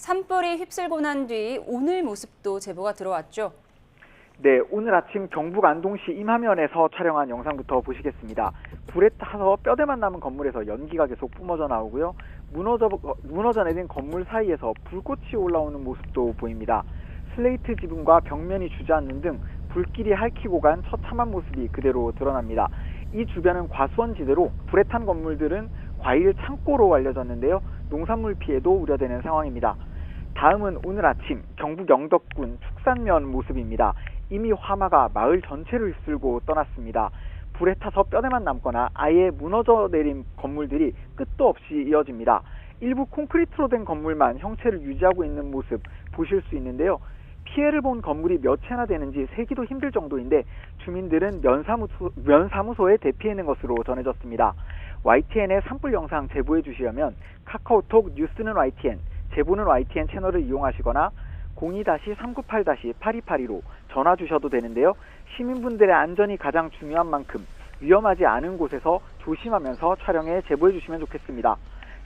산불이 휩쓸고 난 뒤 오늘 모습도 제보가 들어왔죠. 네, 오늘 아침 경북 안동시 임하면에서 촬영한 영상부터 보시겠습니다. 불에 타서 뼈대만 남은 건물에서 연기가 계속 뿜어져 나오고요. 무너져 내린 건물 사이에서 불꽃이 올라오는 모습도 보입니다. 슬레이트 지붕과 벽면이 주저앉는 등 불길이 핥히고 간 처참한 모습이 그대로 드러납니다. 이 주변은 과수원지대로 불에 탄 건물들은 과일 창고로 알려졌는데요. 농산물 피해도 우려되는 상황입니다. 다음은 오늘 아침 경북 영덕군 축산면 모습입니다. 이미 화마가 마을 전체를 휩쓸고 떠났습니다. 불에 타서 뼈대만 남거나 아예 무너져 내린 건물들이 끝도 없이 이어집니다. 일부 콘크리트로 된 건물만 형체를 유지하고 있는 모습 보실 수 있는데요. 피해를 본 건물이 몇 채나 되는지 세기도 힘들 정도인데 주민들은 면사무소에 대피해 있는 것으로 전해졌습니다. YTN의 산불 영상 제보해 주시려면 카카오톡 뉴스는 YTN, 제보는 YTN 채널을 이용하시거나 02-398-8282로 전화 주셔도 되는데요. 시민분들의 안전이 가장 중요한 만큼 위험하지 않은 곳에서 조심하면서 촬영에 제보해 주시면 좋겠습니다.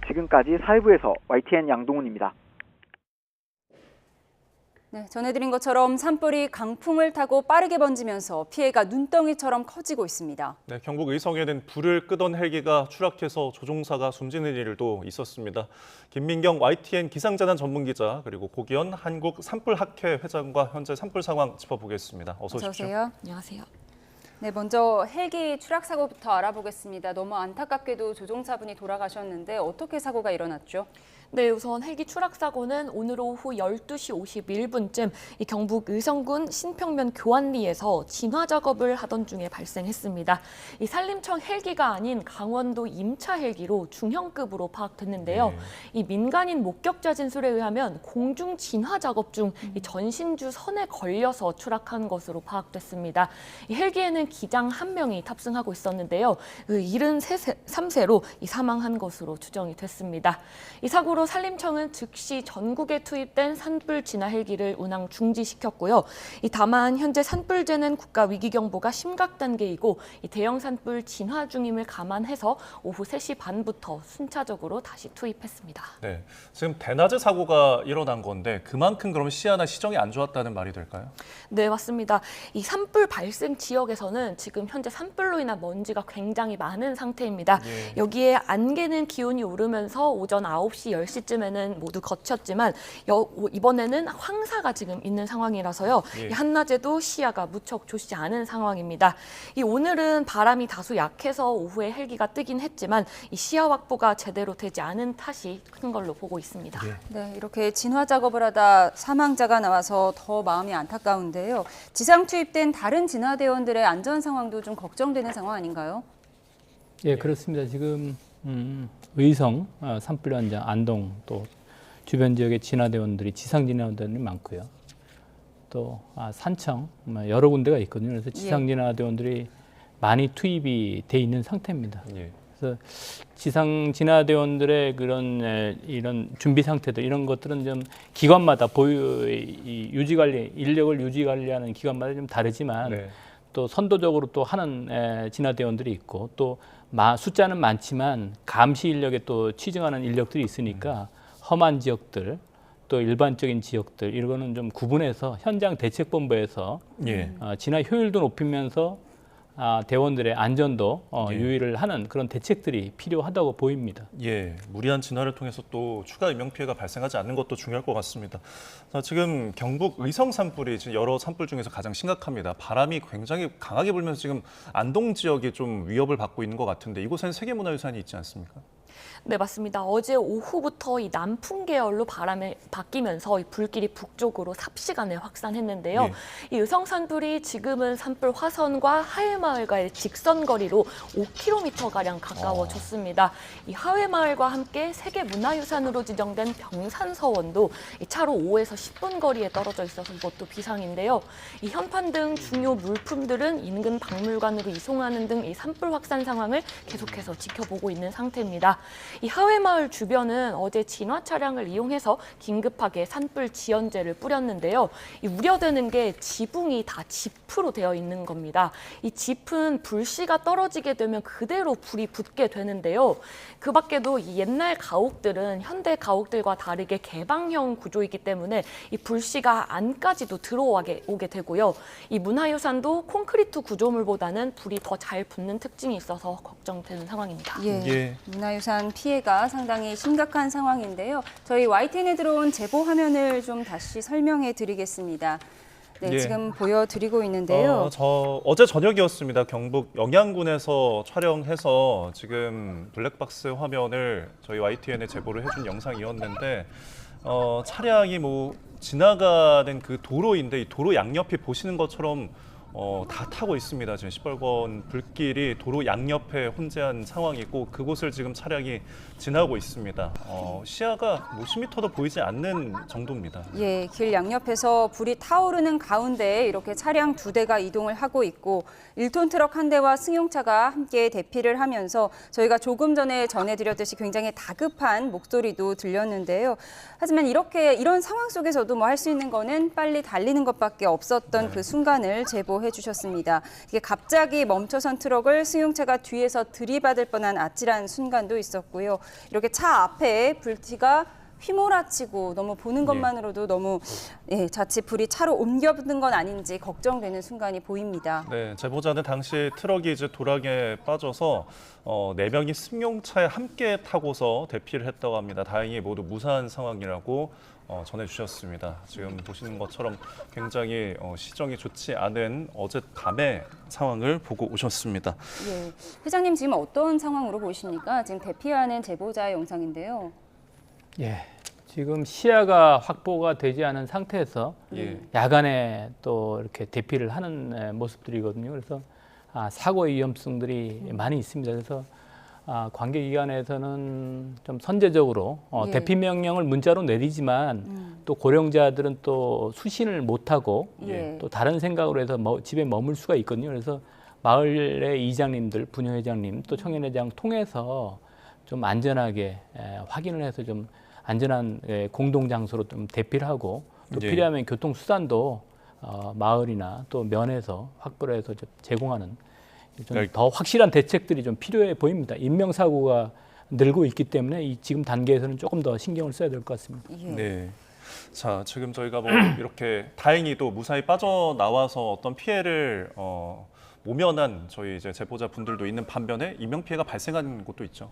지금까지 사회부에서 YTN 양동훈입니다. 네, 전해드린 것처럼 산불이 강풍을 타고 빠르게 번지면서 피해가 눈덩이처럼 커지고 있습니다. 네, 경북 의성에는 불을 끄던 헬기가 추락해서 조종사가 숨지는 일도 있었습니다. 김민경 YTN 기상재난 전문기자 그리고 고기현 한국산불학회 회장과 현재 산불 상황 짚어보겠습니다. 어서 오십시오. 오세요. 안녕하세요. 네, 먼저 헬기 추락 사고부터 알아보겠습니다. 너무 안타깝게도 조종사분이 돌아가셨는데 어떻게 사고가 일어났죠? 네, 우선 헬기 추락 사고는 오늘 오후 12시 51분쯤 이 경북 의성군 신평면 교안리에서 진화 작업을 하던 중에 발생했습니다. 이 산림청 헬기가 아닌 강원도 임차 헬기로 중형급으로 파악됐는데요. 이 민간인 목격자 진술에 의하면 공중 진화 작업 중 이 전신주 선에 걸려서 추락한 것으로 파악됐습니다. 이 헬기에는 기장 1명이 탑승하고 있었는데요. 73세로 사망한 것으로 추정이 됐습니다. 이 사고로 산림청은 즉시 전국에 투입된 산불 진화 헬기를 운항 중지시켰고요. 다만 현재 산불재는 국가위기경보가 심각 단계이고 대형 산불 진화 중임을 감안해서 오후 3시 반부터 순차적으로 다시 투입했습니다. 네, 지금 대낮에 사고가 일어난 건데 그만큼 그럼 시야나 시정이 안 좋았다는 말이 될까요? 네, 맞습니다. 이 산불 발생 지역에서는 지금 현재 산불로 인한 먼지가 굉장히 많은 상태입니다. 여기에 안개는 기온이 오르면서 오전 9시, 10시쯤에는 모두 거쳤지만 이번에는 황사가 지금 있는 상황이라서요. 한낮에도 시야가 무척 좋지 않은 상황입니다. 오늘은 바람이 다소 약해서 오후에 헬기가 뜨긴 했지만 이 시야 확보가 제대로 되지 않은 탓이 큰 걸로 보고 있습니다. 네, 이렇게 진화 작업을 하다 사망자가 나와서 더 마음이 안타까운데요. 지상 투입된 다른 진화대원들의 안전 상황도 좀 걱정되는 상황 아닌가요? 예, 그렇습니다. 지금 의성, 산불 현장, 안동 또 주변 지역의 진화대원들이 지상 진화대원들이 많고요. 또 산청 여러 군데가 있거든요. 그래서 지상 진화대원들이 많이 투입이 돼 있는 상태입니다. 그래서 지상 진화대원들의 그런 이런 준비 상태들 이런 것들은 좀 기관마다 유지 관리 인력을 유지 관리하는 기관마다 좀 다르지만 또 선도적으로 또 하는 진화대원들이 있고 또 숫자는 많지만 감시 인력에 또 치중하는 인력들이 있으니까 험한 지역들 또 일반적인 지역들 이거는 좀 구분해서 현장 대책본부에서 진화 효율도 높이면서 대원들의 안전도 유의를 하는 그런 대책들이 필요하다고 보입니다. 예, 무리한 진화를 통해서 또 추가 인명피해가 발생하지 않는 것도 중요할 것 같습니다. 지금 경북 의성 산불이 지금 여러 산불 중에서 가장 심각합니다. 바람이 굉장히 강하게 불면서 지금 안동 지역이 좀 위협을 받고 있는 것 같은데 이곳에는 세계문화유산이 있지 않습니까? 네, 맞습니다. 어제 오후부터 이 남풍 계열로 바람이 바뀌면서 이 불길이 북쪽으로 삽시간에 확산했는데요. 이 의성 산불이 지금은 산불 화선과 하회마을과의 직선 거리로 5km가량 가까워졌습니다. 이 하회마을과 함께 세계문화유산으로 지정된 병산서원도 이 차로 5에서 10분 거리에 떨어져 있어서 이것도 비상인데요. 이 현판 등 중요 물품들은 인근 박물관으로 이송하는 등 이 산불 확산 상황을 계속해서 지켜보고 있는 상태입니다. 이 하회마을 주변은 어제 진화 차량을 이용해서 긴급하게 산불 지연제를 뿌렸는데요. 이 우려되는 게 지붕이 다 짚으로 되어 있는 겁니다. 이 짚은 불씨가 떨어지게 되면 그대로 불이 붙게 되는데요. 그 밖에도 이 옛날 가옥들은 현대 가옥들과 다르게 개방형 구조이기 때문에 이 불씨가 안까지도 들어오게 되고요. 이 문화유산도 콘크리트 구조물보다는 불이 더 잘 붙는 특징이 있어서 걱정되는 상황입니다. 예, 문화유산 피해가 상당히 심각한 상황인데요. 저희 YTN에 들어온 제보 화면을 좀 다시 설명해 드리겠습니다. 네, 예. 지금 보여드리고 있는데요. 어제 저녁이었습니다. 경북 영양군에서 촬영해서 지금 블랙박스 화면을 저희 YTN에 제보를 해준 영상이었는데 차량이 뭐 지나가는 그 도로인데 이 도로 양옆에 보시는 것처럼 다 타고 있습니다. 지금 시뻘건 불길이 도로 양옆에 혼재한 상황이고 그곳을 지금 차량이 지나고 있습니다. 시야가 50m도 보이지 않는 정도입니다. 예, 길 양옆에서 불이 타오르는 가운데 이렇게 차량 2대가 이동을 하고 있고 1톤 트럭 1대와 승용차가 함께 대피를 하면서 저희가 조금 전에 전해드렸듯이 굉장히 다급한 목소리도 들렸는데요. 하지만 이런 상황 속에서도 뭐 할 수 있는 거는 빨리 달리는 것밖에 없었던 그 순간을 제보해 주셨습니다. 이게 갑자기 멈춰선 트럭을 승용차가 뒤에서 들이받을 뻔한 아찔한 순간도 있었고요. 이렇게 차 앞에 불티가 휘몰아치고 너무 보는 것만으로도 너무 자칫 불이 차로 옮겨붙는 건 아닌지 걱정되는 순간이 보입니다. 네, 제보자는 당시 트럭이 이제 도락에 빠져서 4명이 승용차에 함께 타고서 대피를 했다고 합니다. 다행히 모두 무사한 상황이라고 전해주셨습니다. 지금 보시는 것처럼 굉장히 시정이 좋지 않은 어젯밤의 상황을 보고 오셨습니다. 예, 회장님 지금 어떤 상황으로 보십니까? 지금 대피하는 제보자의 영상인데요. 예, 지금 시야가 확보가 되지 않은 상태에서 예. 야간에 또 이렇게 대피를 하는 모습들이거든요. 그래서 사고의 위험성들이 많이 있습니다. 그래서 관계기관에서는 좀 선제적으로 예. 대피 명령을 문자로 내리지만 또 고령자들은 또 수신을 못하고 예. 또 다른 생각으로 해서 집에 머물 수가 있거든요. 그래서 마을의 이장님들, 분여회장님, 또 청년회장 통해서 좀 안전하게 확인을 해서 좀 안전한 공동 장소로 좀 대피를 하고 또 예. 필요하면 교통 수단도 마을이나 또 면에서 확보를 해서 좀 제공하는 좀 더 확실한 대책들이 좀 필요해 보입니다. 인명사고가 늘고 있기 때문에 지금 단계에서는 조금 더 신경을 써야 될 것 같습니다. 예. 네. 자, 지금 저희가 뭐 이렇게 다행히도 무사히 빠져나와서 어떤 피해를 모면한 저희 이제 제보자 분들도 있는 반면에 인명 피해가 발생한 곳도 있죠.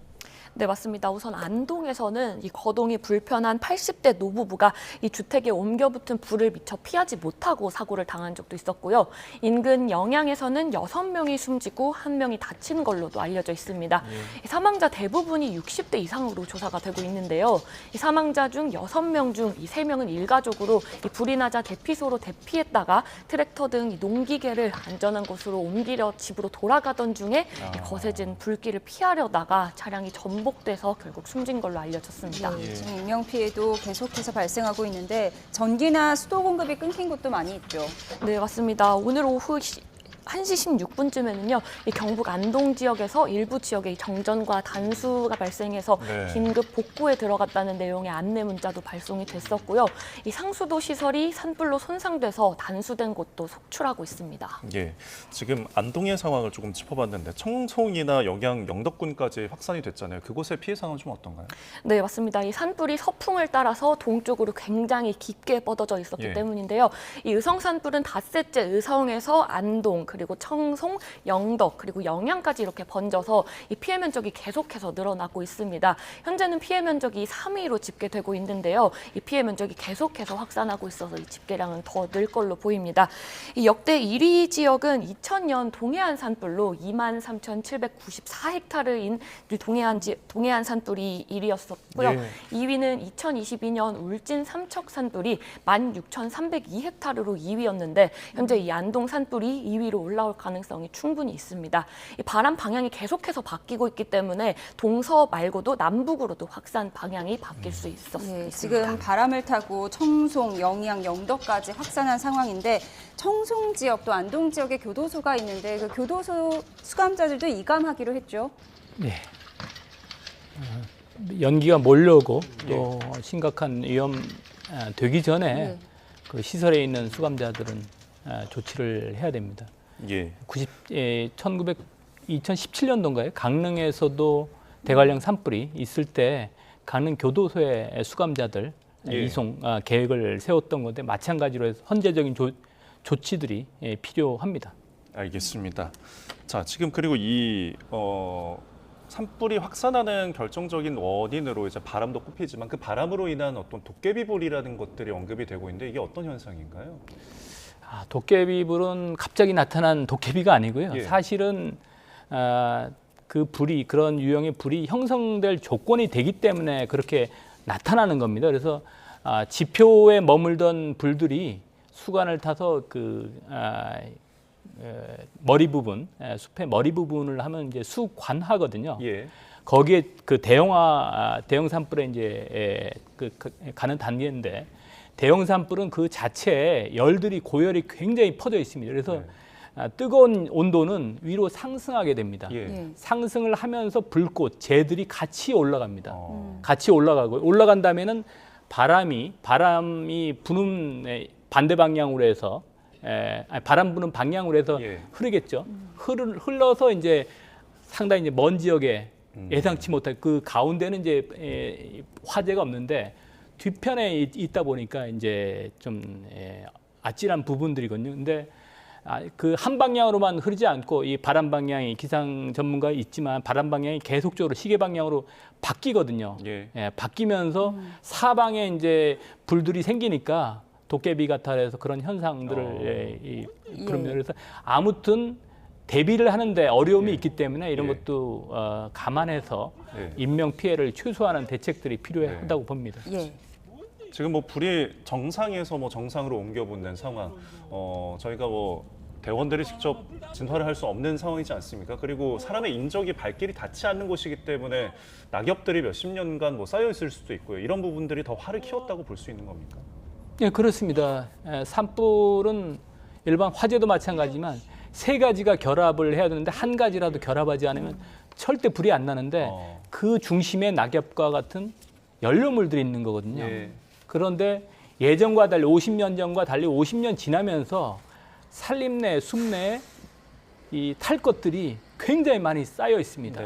네, 맞습니다. 우선 안동에서는 이 거동이 불편한 80대 노부부가 이 주택에 옮겨붙은 불을 미처 피하지 못하고 사고를 당한 적도 있었고요. 인근 영양에서는 6명이 숨지고 1명이 다친 걸로도 알려져 있습니다. 이 사망자 대부분이 60대 이상으로 조사가 되고 있는데요. 이 사망자 중 6명 중 이 3명은 일가족으로 이 불이 나자 대피소로 대피했다가 트랙터 등 이 농기계를 안전한 곳으로 옮기려 집으로 돌아가던 중에 이 거세진 불길을 피하려다가 차량이 전복돼서 결국 숨진 걸로 알려졌습니다. 예, 지금 인명 피해도 계속해서 발생하고 있는데 전기나 수도 공급이 끊긴 곳도 많이 있죠. 네, 맞습니다. 오늘 오후 1시 16분쯤에는요, 이 경북 안동 지역에서 일부 지역에 정전과 단수가 발생해서 네. 긴급 복구에 들어갔다는 내용의 안내 문자도 발송이 됐었고요. 이 상수도 시설이 산불로 손상돼서 단수된 곳도 속출하고 있습니다. 예, 지금 안동의 상황을 조금 짚어봤는데 청송이나 영양, 영덕군까지 확산이 됐잖아요. 그곳의 피해 상황은 좀 어떤가요? 네, 맞습니다. 이 산불이 서풍을 따라서 동쪽으로 굉장히 깊게 뻗어져 있었기 예. 때문인데요. 이 의성 산불은 닷새째 의성에서 안동, 그리고 청송, 영덕, 그리고 영양까지 이렇게 번져서 이 피해 면적이 계속해서 늘어나고 있습니다. 현재는 피해 면적이 3위로 집계되고 있는데요. 이 피해 면적이 계속해서 확산하고 있어서 이 집계량은 더 늘 걸로 보입니다. 이 역대 1위 지역은 2000년 동해안 산불로 23,794헥타르인 동해안 산불이 1위였었고요. 예. 2위는 2022년 울진 삼척 산불이 16,302헥타르로 2위였는데 현재 이 안동 산불이 2위로 올라올 가능성이 충분히 있습니다. 이 바람 방향이 계속해서 바뀌고 있기 때문에 동서 말고도 남북으로도 확산 방향이 바뀔 수 있습니다. 예, 지금 바람을 타고 청송, 영양, 영덕까지 확산한 상황인데 청송 지역 또 안동 지역에 교도소가 있는데 그 교도소 수감자들도 이감하기로 했죠. 예. 연기가 몰려오고 또 심각한 위험 되기 전에 그 시설에 있는 수감자들은 조치를 해야 됩니다. 예. 2017년도인가요? 강릉에서도 대관령 산불이 있을 때 강릉 교도소의 수감자들 이송 계획을 세웠던 건데 마찬가지로 해서 헌재적인 조치들이 필요합니다. 알겠습니다. 자, 지금 그리고 이 산불이 확산하는 결정적인 원인으로 이제 바람도 꼽히지만 그 바람으로 인한 어떤 도깨비불이라는 것들이 언급이 되고 있는데 이게 어떤 현상인가요? 도깨비불은 갑자기 나타난 도깨비가 아니고요. 예. 사실은 그 불이 그런 유형의 불이 형성될 조건이 되기 때문에 그렇게 나타나는 겁니다. 그래서 지표에 머물던 불들이 수관을 타서 머리 부분, 숲의 머리 부분을 하면 이제 수관하거든요. 예. 거기에 그 대형 산불에 이제 가는 단계인데 대형 산불은 그 자체에 열들이 고열이 굉장히 퍼져 있습니다. 그래서 뜨거운 온도는 위로 상승하게 됩니다. 예. 상승을 하면서 불꽃, 재들이 같이 올라갑니다. 같이 올라간 다음에는 바람이 부는 반대 방향으로 해서 바람 부는 방향으로 해서 흐르겠죠. 흘러서 이제 상당히 이제 먼 지역에 예상치 못할 그 가운데는 이제 화재가 없는데 뒤편에 있다 보니까 이제 좀 아찔한 부분들이거든요. 근데 그 한 방향으로만 흐르지 않고 이 바람 방향이 기상 전문가 있지만 바람 방향이 계속적으로 시계 방향으로 바뀌거든요. 바뀌면서 사방에 이제 불들이 생기니까 도깨비 같아 해서 그런 현상들을 부릅니다. 그래서 아무튼 대비를 하는데 어려움이 있기 때문에 이런 것도 감안해서 인명 피해를 최소화하는 대책들이 필요하다고 봅니다. 지금 뭐 불이 정상에서 뭐 정상으로 옮겨붙는 상황, 저희가 뭐 대원들이 직접 진화를 할 수 없는 상황이지 않습니까? 그리고 사람의 인적이 발길이 닿지 않는 곳이기 때문에 낙엽들이 몇십 년간 뭐 쌓여 있을 수도 있고요. 이런 부분들이 더 화를 키웠다고 볼 수 있는 겁니까? 네, 그렇습니다. 산불은 일반 화재도 마찬가지지만 세 가지가 결합을 해야 되는데 한 가지라도 결합하지 않으면 절대 불이 안 나는데 그 중심에 낙엽과 같은 연료물들이 있는 거거든요. 그런데 예전과 달리 50년 전과 달리 50년 지나면서 산림내, 숲내에 이 탈 것들이 굉장히 많이 쌓여 있습니다.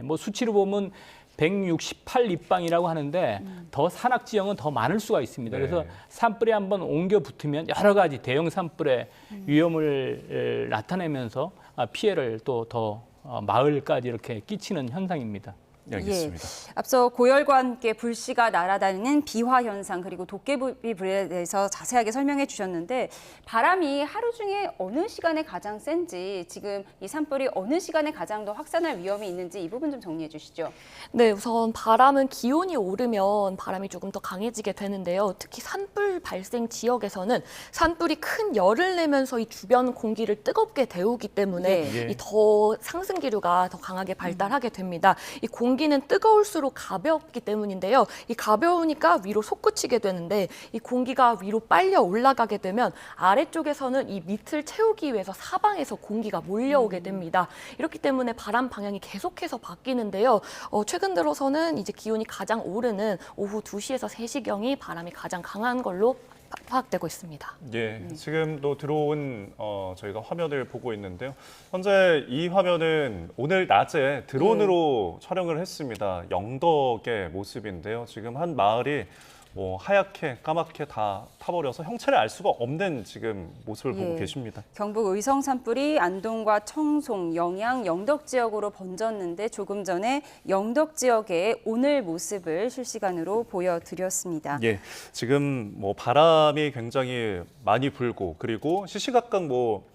뭐 수치로 보면 168 立방이라고 하는데 더 산악 지형은 더 많을 수가 있습니다. 그래서 산불이 한번 옮겨 붙으면 여러 가지 대형 산불의 위험을 나타내면서 피해를 또 더 마을까지 이렇게 끼치는 현상입니다. 알겠습니다. 앞서 고열과 함께 불씨가 날아다니는 비화 현상 그리고 도깨비불에 대해서 자세하게 설명해 주셨는데 바람이 하루 중에 어느 시간에 가장 센지 지금 이 산불이 어느 시간에 가장 더 확산할 위험이 있는지 이 부분 좀 정리해 주시죠. 네, 우선 바람은 기온이 오르면 바람이 조금 더 강해지게 되는데요. 특히 산불 발생 지역에서는 산불이 큰 열을 내면서 이 주변 공기를 뜨겁게 데우기 때문에 이 더 상승 기류가 더 강하게 발달하게 됩니다. 이 공기는 뜨거울수록 가볍기 때문인데요. 이 가벼우니까 위로 솟구치게 되는데 이 공기가 위로 빨려 올라가게 되면 아래쪽에서는 이 밑을 채우기 위해서 사방에서 공기가 몰려오게 됩니다. 이렇기 때문에 바람 방향이 계속해서 바뀌는데요. 최근 들어서는 이제 기온이 가장 오르는 오후 2시에서 3시경이 바람이 가장 강한 걸로 파악되고 있습니다. 지금도 들어온 저희가 화면을 보고 있는데요. 현재 이 화면은 오늘 낮에 드론으로 촬영을 했습니다. 영덕의 모습인데요. 지금 한 마을이 뭐 하얗게 까맣게 다 타버려서 형체를 알 수가 없는 지금 모습을 보고 계십니다. 경북 의성 산불이 안동과 청송, 영양, 영덕 지역으로 번졌는데 조금 전에 영덕 지역의 오늘 모습을 실시간으로 보여드렸습니다. 지금 뭐 바람이 굉장히 많이 불고 그리고 시시각각 뭐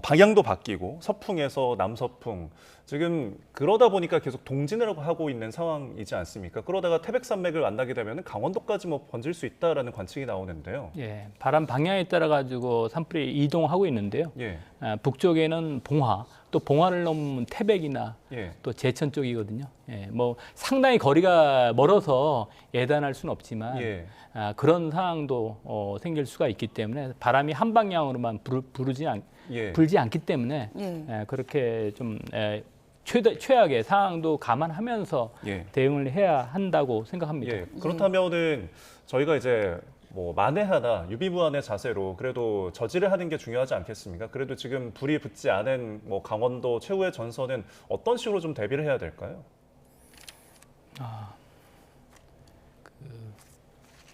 방향도 바뀌고 서풍에서 남서풍 지금 그러다 보니까 계속 동진을 하고 있는 상황이지 않습니까? 그러다가 태백산맥을 만나게 되면 강원도까지 뭐 번질 수 있다라는 관측이 나오는데요. 바람 방향에 따라 가지고 산불이 이동하고 있는데요. 북쪽에는 봉화, 또 봉화를 넘으면 태백이나 또 제천 쪽이거든요. 뭐 상당히 거리가 멀어서 예단할 수는 없지만 그런 상황도 생길 수가 있기 때문에 바람이 한 방향으로만 불지 않기 때문에 그렇게 좀 최악의 상황도 감안하면서 예. 대응을 해야 한다고 생각합니다. 예. 그렇다면은 저희가 이제 뭐 만회하나 유비무환의 자세로 그래도 저지를 하는 게 중요하지 않겠습니까? 그래도 지금 불이 붙지 않은 뭐 강원도 최후의 전선은 어떤 식으로 좀 대비를 해야 될까요?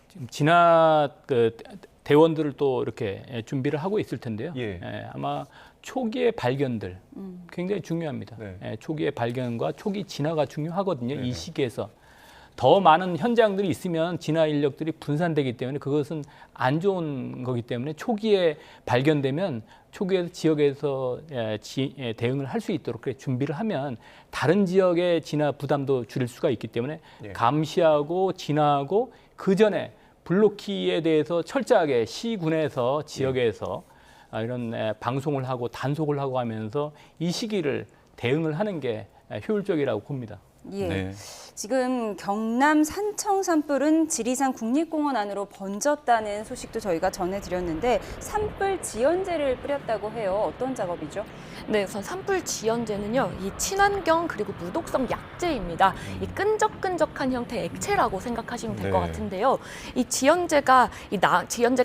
지금 진화 대원들을 또 이렇게 준비를 하고 있을 텐데요. 예. 아마 초기의 발견들 굉장히 중요합니다. 네. 초기의 발견과 초기 진화가 중요하거든요. 네네. 이 시기에서 더 많은 현장들이 있으면 진화 인력들이 분산되기 때문에 그것은 안 좋은 거기 때문에 초기에 발견되면 초기에 지역에서 대응을 할 수 있도록 그렇게 준비를 하면 다른 지역의 진화 부담도 줄일 수가 있기 때문에 예. 감시하고 진화하고 그 전에 블로키에 대해서 철저하게 시군에서 지역에서 이런 방송을 하고 단속을 하고 하면서 이 시기를 대응을 하는 게 효율적이라고 봅니다. 예. 네. 지금 경남 산청 산불은 지리산 국립공원 안으로 번졌다는 소식도 저희가 전해드렸는데 산불 지연제를 뿌렸다고 해요. 어떤 작업이죠? 네, 우선 산불 지연제는요, 이 친환경 그리고 무독성 약제입니다. 이 끈적끈적한 형태의 액체라고 생각하시면 될 것 네. 같은데요. 이 지연제가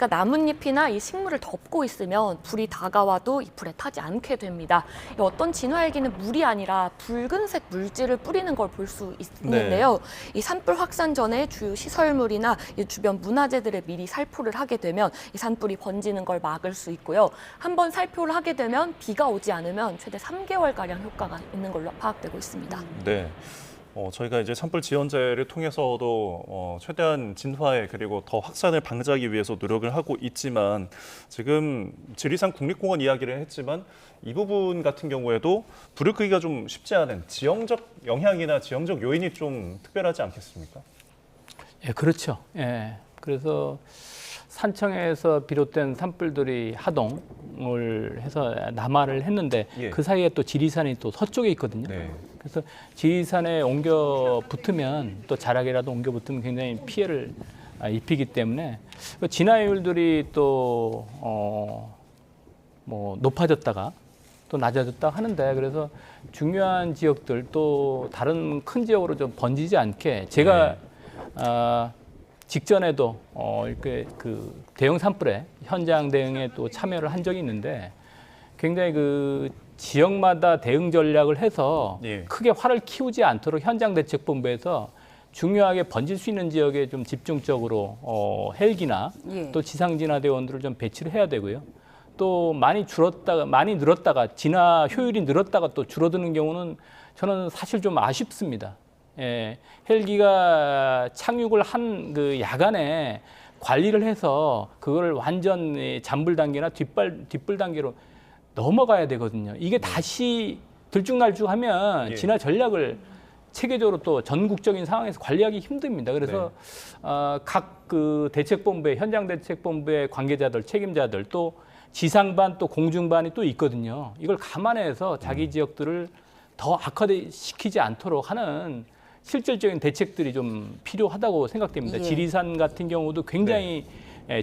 나뭇잎이나 이 식물을 덮고 있으면 불이 다가와도 이 불에 타지 않게 됩니다. 이 어떤 진화헬기는 물이 아니라 붉은색 물질을 뿌리는 걸 볼 수 있는데요. 이 산불 확산 전에 주요 시설물이나 이 주변 문화재들을 미리 살포를 하게 되면 이 산불이 번지는 걸 막을 수 있고요. 한번 살포를 하게 되면 비가 오지 않으면 최대 3개월가량 효과가 있는 걸로 파악되고 있습니다. 네. 저희가 이제 산불 지연제를 통해서도 최대한 진화에 그리고 더 확산을 방지하기 위해서 노력을 하고 있지만 지금 지리산 국립공원 이야기를 했지만 이 부분 같은 경우에도 불을 끄기가 좀 쉽지 않은 지형적 영향이나 지형적 요인이 좀 특별하지 않겠습니까? 예, 그렇죠. 예. 그래서 산청에서 비롯된 산불들이 하동을 해서 남하를 했는데 예. 그 사이에 또 지리산이 또 서쪽에 있거든요. 네. 그래서 지리산에 옮겨 붙으면 또 자락이라도 옮겨 붙으면 굉장히 피해를 입히기 때문에 진화율들이 또 뭐 높아졌다가 또 낮아졌다 하는데 그래서 중요한 지역들 또 다른 큰 지역으로 좀 번지지 않게 제가 직전에도 이렇게 그 대형 산불에 현장 대응에 또 참여를 한 적이 있는데 굉장히 그 지역마다 대응 전략을 해서 예. 크게 화를 키우지 않도록 현장 대책본부에서 중요하게 번질 수 있는 지역에 좀 집중적으로 헬기나 예. 또 지상진화 대원들을 좀 배치를 해야 되고요. 또 많이 늘었다가 진화 효율이 늘었다가 또 줄어드는 경우는 저는 사실 좀 아쉽습니다. 예, 헬기가 착륙을 한 그 야간에 관리를 해서 그걸 완전 잔불 단계나 뒷불 단계로 넘어가야 되거든요. 이게 다시 들쭉날쭉하면 예. 진화 전략을 체계적으로 또 전국적인 상황에서 관리하기 힘듭니다. 그래서 각 그 대책본부의 현장 대책본부의 관계자들, 책임자들 또 지상반 또 공중반이 또 있거든요. 이걸 감안해서 자기 지역들을 더 악화시키지 않도록 하는 실질적인 대책들이 좀 필요하다고 생각됩니다. 예. 지리산 같은 경우도 굉장히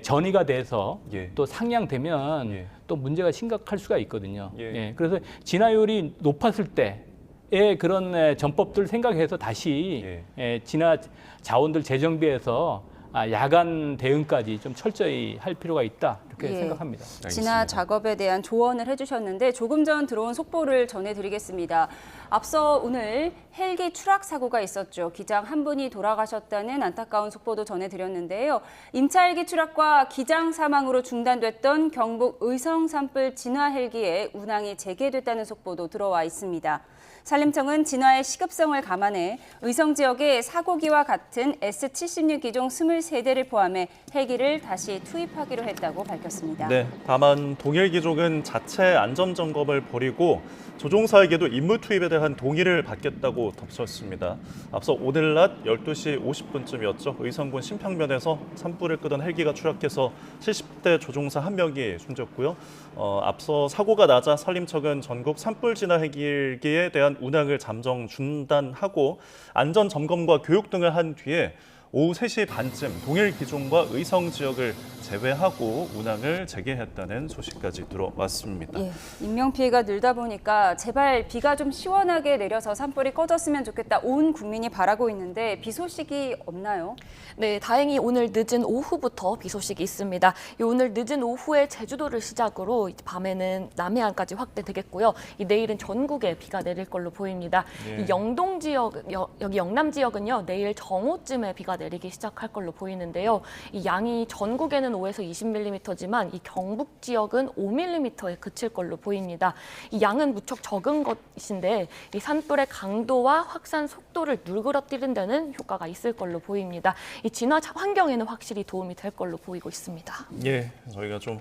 전이가 돼서 예. 또 상향되면 예. 또 문제가 심각할 수가 있거든요. 예. 그래서 진화율이 높았을 때의 그런 전법들 생각해서 다시 진화 자원들 재정비해서 야간 대응까지 좀 철저히 할 필요가 있다 이렇게 예. 생각합니다. 진화 작업에 대한 조언을 해주셨는데 조금 전 들어온 속보를 전해드리겠습니다. 앞서 오늘 헬기 추락 사고가 있었죠. 기장 한 분이 돌아가셨다는 안타까운 속보도 전해드렸는데요. 임차 헬기 추락과 기장 사망으로 중단됐던 경북 의성 산불 진화 헬기의 운항이 재개됐다는 속보도 들어와 있습니다. 산림청은 진화의 시급성을 감안해 의성 지역에 사고기와 같은 S-76 기종 23대를 포함해 헬기를 다시 투입하기로 했다고 밝혔습니다. 네, 다만 동일 기종은 자체 안전 점검을 벌이고 조종사에게도 임무 투입에 대한 동의를 받겠다고 덧붙였습니다. 앞서 오늘 낮 12시 50분쯤이었죠. 의성군 신평면에서 산불을 끄던 헬기가 추락해서 70대 조종사 1명이 숨졌고요. 앞서 사고가 나자 산림청은 전국 산불 진화 헬기에 대한 운항을 잠정 중단하고 안전 점검과 교육 등을 한 뒤에 오후 3시 반쯤 동일 기종과 의성 지역을 제외하고 운항을 재개했다는 소식까지 들어왔습니다. 예, 인명피해가 늘다 보니까 제발 비가 좀 시원하게 내려서 산불이 꺼졌으면 좋겠다. 온 국민이 바라고 있는데 비 소식이 없나요? 네, 다행히 오늘 늦은 오후부터 비 소식이 있습니다. 오늘 늦은 오후에 제주도를 시작으로 밤에는 남해안까지 확대되겠고요. 내일은 전국에 비가 내릴 걸로 보입니다. 예. 이 영동 지역, 여기 영남 지역은요, 내일 정오쯤에 비가 내리기 시작할 걸로 보이는데요. 이 양이 전국에는 5에서 20mm지만 이 경북 지역은 5mm에 그칠 걸로 보입니다. 이 양은 무척 적은 것인데 이 산불의 강도와 확산 속도를 누그러뜨리는 데는 효과가 있을 걸로 보입니다. 이 진화 환경에는 확실히 도움이 될 걸로 보이고 있습니다. 예, 저희가 좀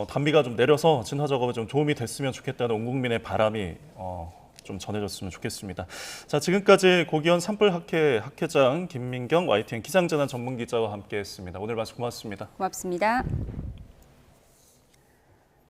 단비가 좀 내려서 진화 작업에 좀 도움이 됐으면 좋겠다는 온 국민의 바람이 좀 전해졌으면 좋겠습니다. 자, 지금까지 고기현 산불학회 학회장 김민경 YTN 기상재난 전문기자와 함께했습니다. 오늘 말씀 고맙습니다. 고맙습니다.